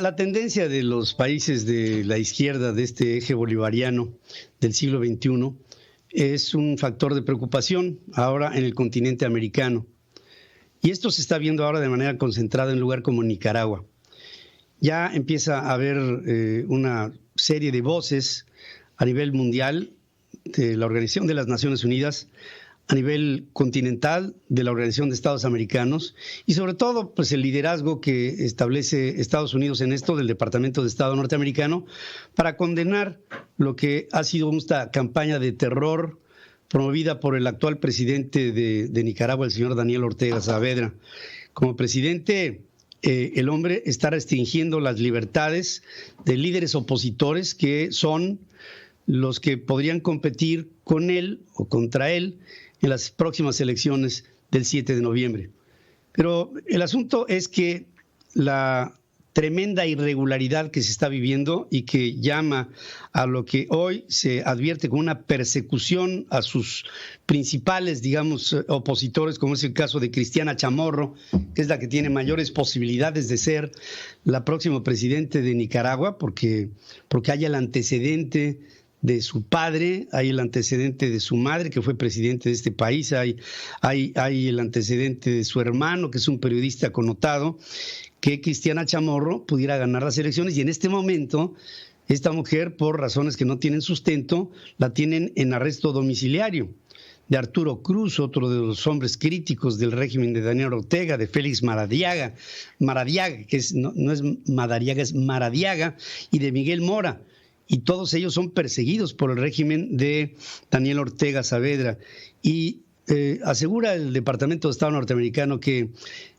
La tendencia de los países de la izquierda de este eje bolivariano del siglo XXI es un factor de preocupación ahora en el continente americano. Y esto se está viendo ahora de manera concentrada en un lugar como Nicaragua. Ya empieza a haber una serie de voces a nivel mundial de la Organización de las Naciones Unidas, a nivel continental de la Organización de Estados Americanos y sobre todo pues el liderazgo que establece Estados Unidos en esto del Departamento de Estado norteamericano para condenar lo que ha sido esta campaña de terror promovida por el actual presidente de Nicaragua, el señor Daniel Ortega Saavedra. Como presidente, el hombre está restringiendo las libertades de líderes opositores que son los que podrían competir con él o contra él en las próximas elecciones del 7 de noviembre. Pero el asunto es que la tremenda irregularidad que se está viviendo y que llama a lo que hoy se advierte como una persecución a sus principales, digamos, opositores, como es el caso de Cristiana Chamorro, que es la que tiene mayores posibilidades de ser la próxima presidente de Nicaragua, porque hay el antecedente de su padre, hay el antecedente de su madre, que fue presidente de este país, hay el antecedente de su hermano, que es un periodista connotado, que Cristiana Chamorro pudiera ganar las elecciones, y en este momento esta mujer, por razones que no tienen sustento, la tienen en arresto domiciliario. De Arturo Cruz, otro de los hombres críticos del régimen de Daniel Ortega, de Félix Maradiaga, que no es Madariaga, es Maradiaga, y de Miguel Mora. Y todos ellos son perseguidos por el régimen de Daniel Ortega Saavedra. Y asegura el Departamento de Estado norteamericano que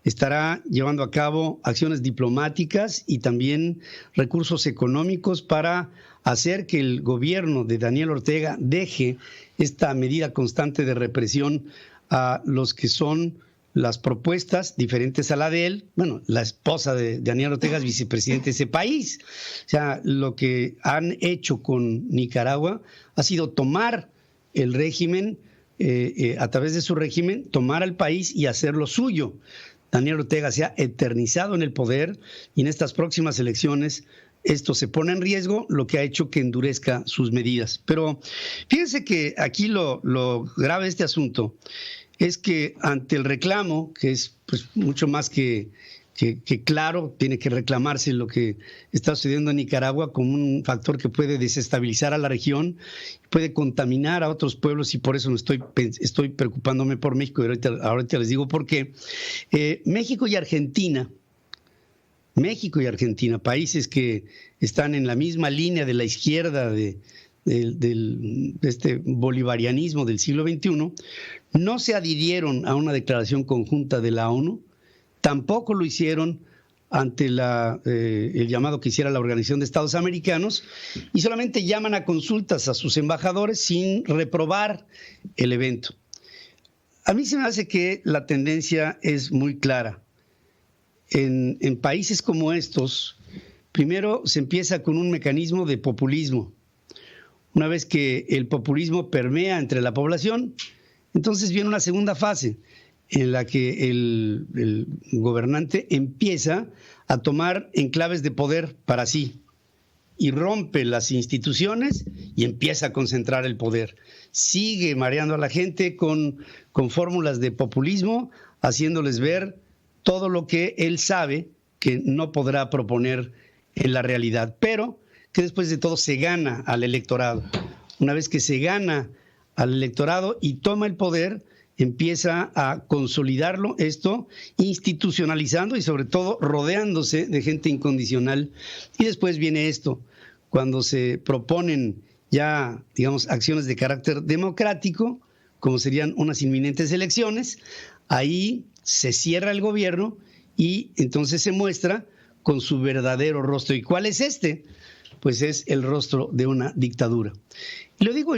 estará llevando a cabo acciones diplomáticas y también recursos económicos para hacer que el gobierno de Daniel Ortega deje esta medida constante de represión a los que son las propuestas diferentes a la de él. Bueno, la esposa de Daniel Ortega es vicepresidente de ese país. O sea, lo que han hecho con Nicaragua ha sido tomar el régimen, a través de su régimen, tomar al país y hacerlo suyo. Daniel Ortega se ha eternizado en el poder y en estas próximas elecciones esto se pone en riesgo, lo que ha hecho que endurezca sus medidas. Pero fíjense que aquí lo grave de este asunto es que ante el reclamo, que es pues mucho más que claro, tiene que reclamarse lo que está sucediendo en Nicaragua como un factor que puede desestabilizar a la región, puede contaminar a otros pueblos, y por eso estoy preocupándome por México, y ahorita les digo por qué. México y Argentina, países que están en la misma línea de la izquierda de este bolivarianismo del siglo XXI, no se adhirieron a una declaración conjunta de la ONU, tampoco lo hicieron ante el llamado que hiciera la Organización de Estados Americanos, y solamente llaman a consultas a sus embajadores sin reprobar el evento. A mí se me hace que la tendencia es muy clara. En países como estos, primero se empieza con un mecanismo de populismo. Una vez que el populismo permea entre la población, entonces viene una segunda fase en la que el gobernante empieza a tomar enclaves de poder para sí y rompe las instituciones y empieza a concentrar el poder. Sigue mareando a la gente con fórmulas de populismo, haciéndoles ver todo lo que él sabe que no podrá proponer en la realidad, pero que después de todo se gana al electorado. Una vez que se gana al electorado y toma el poder, empieza a consolidarlo, esto institucionalizando y sobre todo rodeándose de gente incondicional. Y después viene esto, cuando se proponen ya, digamos, acciones de carácter democrático, como serían unas inminentes elecciones, ahí se cierra el gobierno y entonces se muestra con su verdadero rostro. ¿Y cuál es este? Pues es el rostro de una dictadura. Y lo digo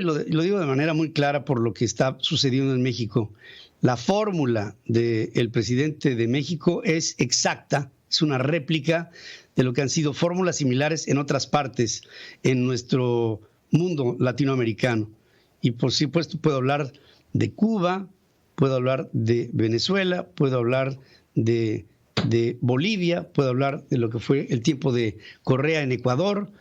de manera muy clara por lo que está sucediendo en México. La fórmula del presidente de México es exacta, es una réplica de lo que han sido fórmulas similares en otras partes en nuestro mundo latinoamericano. Y por supuesto puedo hablar de Cuba, puedo hablar de Venezuela, puedo hablar de de Bolivia, puedo hablar de lo que fue el tiempo de Correa en Ecuador,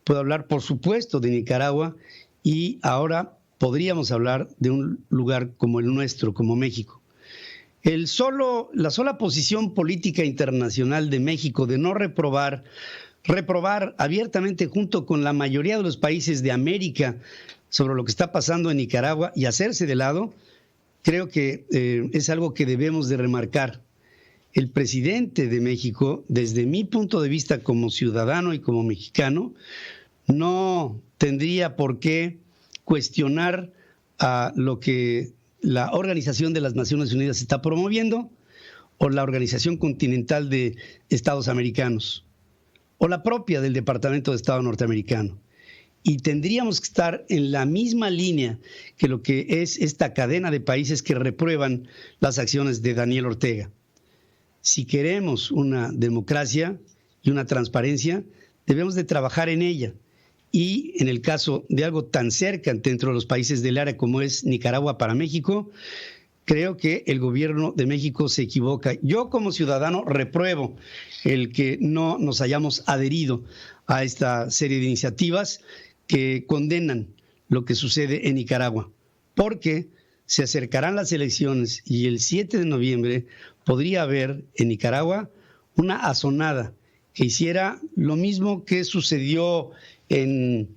puedo hablar, por supuesto, de Nicaragua, y ahora podríamos hablar de un lugar como el nuestro, como México. La sola posición política internacional de México de no reprobar abiertamente junto con la mayoría de los países de América sobre lo que está pasando en Nicaragua y hacerse de lado, creo que es algo que debemos de remarcar. El presidente de México, desde mi punto de vista como ciudadano y como mexicano, no tendría por qué cuestionar a lo que la Organización de las Naciones Unidas está promoviendo, o la Organización Continental de Estados Americanos, o la propia del Departamento de Estado norteamericano. Y tendríamos que estar en la misma línea que lo que es esta cadena de países que reprueban las acciones de Daniel Ortega. Si queremos una democracia y una transparencia, debemos de trabajar en ella. Y en el caso de algo tan cerca dentro de los países del área como es Nicaragua para México, creo que el gobierno de México se equivoca. Yo como ciudadano repruebo el que no nos hayamos adherido a esta serie de iniciativas que condenan lo que sucede en Nicaragua, porque se acercarán las elecciones y el 7 de noviembre podría haber en Nicaragua una asonada que hiciera lo mismo que sucedió en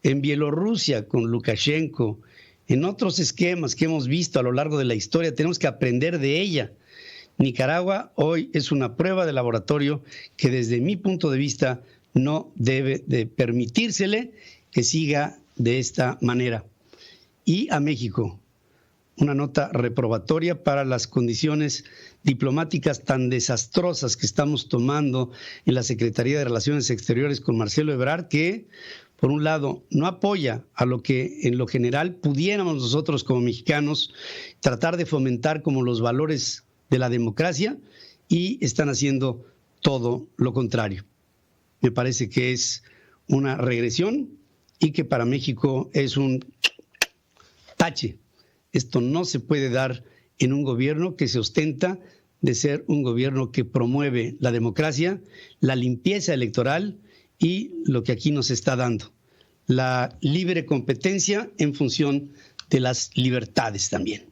Bielorrusia con Lukashenko, en otros esquemas que hemos visto a lo largo de la historia. Tenemos que aprender de ella. Nicaragua hoy es una prueba de laboratorio que desde mi punto de vista no debe de permitírsele que siga de esta manera. Y a México, una nota reprobatoria para las condiciones diplomáticas tan desastrosas que estamos tomando en la Secretaría de Relaciones Exteriores con Marcelo Ebrard, que por un lado no apoya a lo que en lo general pudiéramos nosotros como mexicanos tratar de fomentar como los valores de la democracia, y están haciendo todo lo contrario. Me parece que es una regresión y que para México es un tache. Esto no se puede dar en un gobierno que se ostenta de ser un gobierno que promueve la democracia, la limpieza electoral y lo que aquí nos está dando, la libre competencia en función de las libertades también.